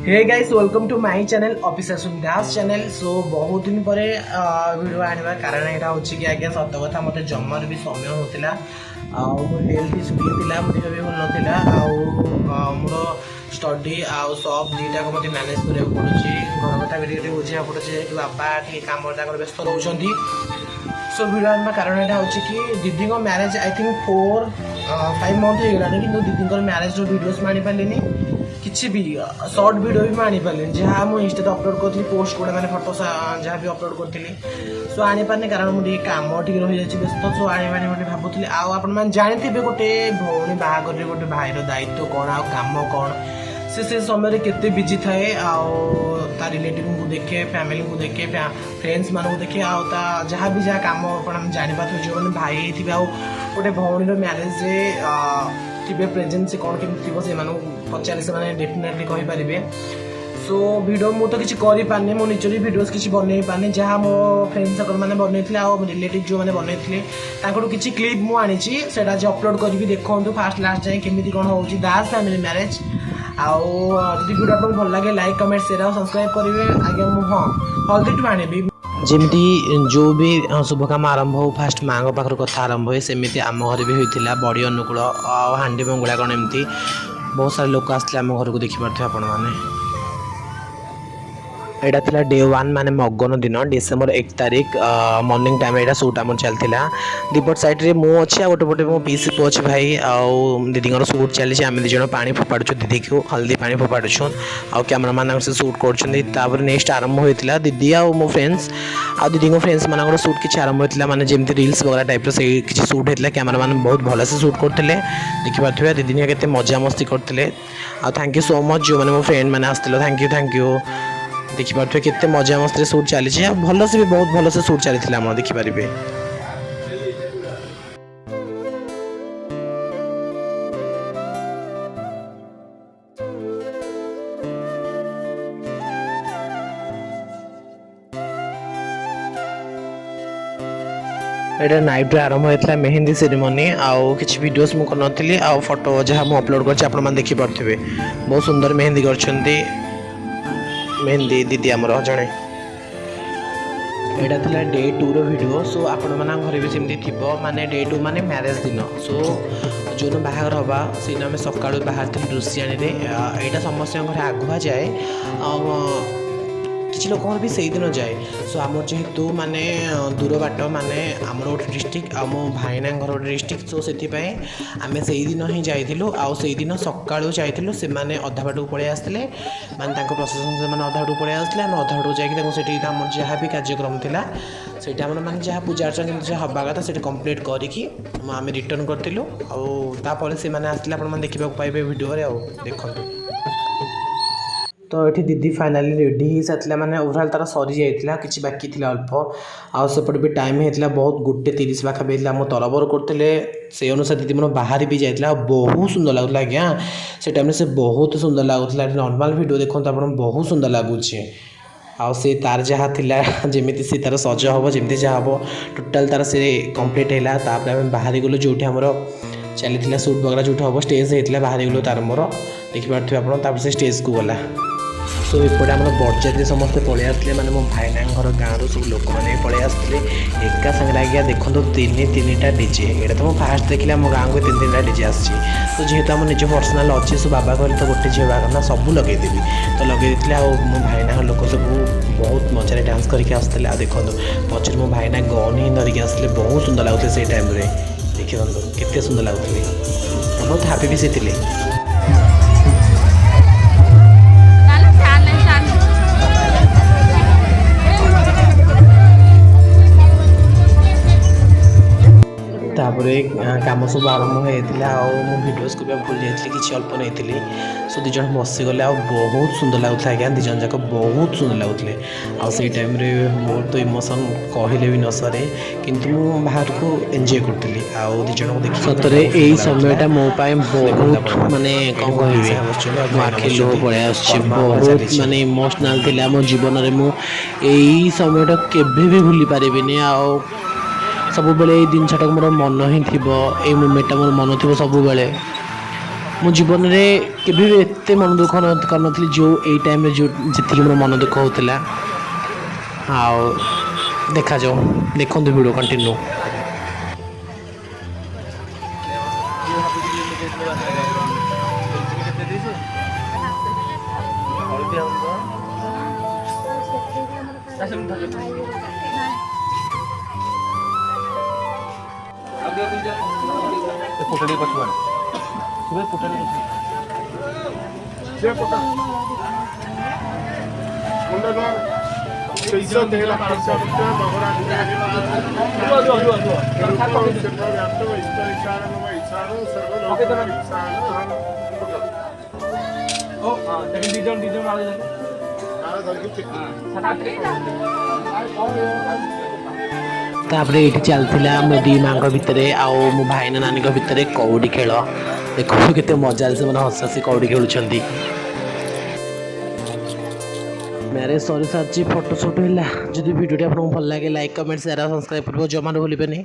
Hey guys welcome to my channel officer Suvidha's channel. So बहुत दिन पर वीडियो आने कारण यहाँ हूँ कि आज्ञा सत कथा मत जमार भी समय होता मोर हेल्थ इश्यू थी देह भी भल ना मोर स्टडी आउ सब दुईटा मत मैनेज करा पड़ुची घर कथा भी बुझा पड़े कि बाबा टे कम व्यस्त रोच। सो वीडियो आने कारण यहाँ हूँ कि दीदी मैरेज आई थिंक 4-5 मंथ हो गलानी कि दीदी मैरेज वीडियोस आनी पारे किसी भी शॉर्ट वीडियो भी आनी पारे जहाँ मुझे इंस्टा अपलोड करी पोस्ट गुड़ा मैंने फोटो जहाँ भी अपलोड करी। सो आनी पारे कारण मुझे कम टी रही जाए व्यस्त। सो आने मुझे भावुली आपने जानते गोटे भौणी बाहागर गोटे भाईर दायित्व कौन आ कम कौन से समय केते बिजी थाए आ रिलेटिव को देखे फैमिली को देखे फ्रेंड्स मान को देखे जहाँ भी जहाँ कम आप जानपारे जो मैंने भाई थे गोटे भौणी मैरेज थे प्रेजेंट से कौन केमी थी से पचारे से डेफिनेटली कहींपारे। सो वीडियो मुझे तो किसी पारे मो निजर वीडियोस किसी बनई पारे जहाँ मो फ्रेंड सर्कल मैंने बनई रिलेटिव जो मैंने बनई किसी क्लिप मुझे से अपलोड करी देखो फास्ट लास्ट जाए केमी कौन हो दास फैमिली मैरेज आदि वीडियो आपको भल लगे लाइक कमेंट शेयर और सब्सक्राइब करेंगे। आगे मुझे हाँ हल्दी टू आने जमी जो भी शुभ कम आरंभ हो फास्ट माँ पाखर कथा आरंभ हुए सेमती आम घर भी होता बड़ी अनुकूल हाँडी मंगुला कौन एमती बहुत सारे लोक आसते आम घर को देखिपे आपण मैंने। एटा थिला डे 1 माने मगन दिन डिसेम्बर 1 तारिख मॉर्निंग टाइम एटा शूट आम चलता दीपट साइड रे मु अच्छी गोटे पटे मो पीसी पु अच्छे भाई दीदी शूट चली आम दिज पानी फोपाड़ू दीदी को हल्दी पानी फोपाड़ू आ कैमरामैन से शूट कर नेक्स्ट आरंभ होता दीदी आ मो फ्रेंड्स आ दीदी फ्रेंड्स मान शूट किसी आरंभ होता माने जमी रील्स वगैरह टाइप से किसी शूट होता कैमरामैन बहुत भल से शूट करते देखिपे दीदी के मजा मस्ती करते आ थैंक यू सो मच जो मैंने मो फ्रेंड मैंने आसते थैंक यू देखिपे केते मजा मस्ती शूट चली भल से भी बहुत भल से शूट चली आम देखिपारे। एटा नाइट रे आरंभ होता मेहंदी सेरेमनी आउ किसी वीडियोस मु करनथली आ फोटो जहाँ मुझे अपलोड कर आप देखिपे बहुत सुंदर मेहंदी कर मेहंदी दीदी आमर जड़े एटा थिला डे 2 रो वीडियो। सो आपण मन घर भी सेमती थी माने डे 2 माने मैरेज दिन। सो जो दिन बाहर हवा से आम सका बाहर थे रुषियाणी यहाँ समस्त घर आगुआ जाए किसी लोक भी से दिन जाए। सो आम जेहेतु माने दूर बाट माने आमर गोटे डिस्ट्रिक्ट आ मो भाईना घर गोटे डिस्ट्रिक्ट। सो से आम से दिन ही जाइलु से दिन सका जाइलु से अधा बाट को पलि आसते माने प्रशासन से अधा बाट पलि आसते आम अधा बाट जाकि जहाँ भी कार्यक्रम था से मैंने जहाँ पूजा अर्चना जमी जहाँ हवा कथा से कम्प्लीट करके आम रिटर्न करूँ आपर से आसते आप देखा पाइबे वीडियो देखो। तो ये दीदी फाइनाली रेडी हो सारा माने ओवरऑल तार सरी जाइए कि बाकी थी अल्प आउट भी टाइम होता बहुत 1:30 पाखापी आम तरबर करते से अनुसार दीदी मोर बाहर भी जाइए बहुत सुंदर लगुला आज्ञा से टाइम से बहुत सुंदर लगुला नॉर्मल वीडियो देखो आप बहुत सुंदर लगुच आ से तार जहाँ थिला जमी सी तार सज हम जमी जहाँ हम टोटाल तार से कंप्लीट है बाहरी गलु जो चली शूट वगैरह जो हम स्टेज होता बाहरी गलु तार मोर देखिपे आप से स्टेज को गला। सो एपटे आम बरजात्री समस्ते पलि आसते मैंने मो भाईना घर गाँव सब लोक मैंने पलि आसते एका सागर आज्ञा देखो 3-3टा डीजे यहाँ तो मुझे फास्ट देखिए मो गाँव को 3-3टा डीजे आसी। तो जेहेतु आम निज पर्सनाल अच्छे सो बाबा कहले तो गोटे झील बाहर सब लगेदेवी तो लगेदी मो भाईना लोक सब बहुत मजा डांस करके आसते देखो पचर मो भाईना गन ही धरिकी आसते बहुत सुंदर लगुते से टाइम देखिए केते सुंदर लगुते बहुत हापी भी से थे। तापर कम सब आरंभ होता भिडियोस को भी भूल जाइए कि अल्प नहीं सो दिज बसीगले बहुत सुंदर लगुता आज्ञा दिज जाक बहुत सुंदर लगुते आई टाइम मोर तो इमोशन कहले भी न सरे किंतु मु बाहर को एंजॉय करती आउ दिज को देख सतरे यही समयटा मो बहुत माने कौन कह आखि लो पलि बहुत माने इमोशनाल थी मो जीवन में मुझे समयटा केबे भी भूली पारिनी सब बेले जिनसा मोर मन ही थी ये मोमेंटा मोर मन थी सब बेले मो जीवन में केभी भी एते मन दुख कर जो यही टाइम जो जी मोर मन दुख होता आओ देखा जाओ देखो वीडियो कंटिन्यू पोटली पछुआ सुबह पोटली जे पोटा मुंडा नो पैसा देला 500 रुपया बगरा तापर ये चलता मो दी माँ भितर आओ मो भाई नानी भितर कौड़ी खेल देखो केते मजा से मैंने हस हसी कौड़ी खेलुंट मैरेज सरी सारी फोटो शूट है जब वीडियो आपको भल लगे लाइक कमेंट शेयर सब्सक्राइब कर जमा भूलें।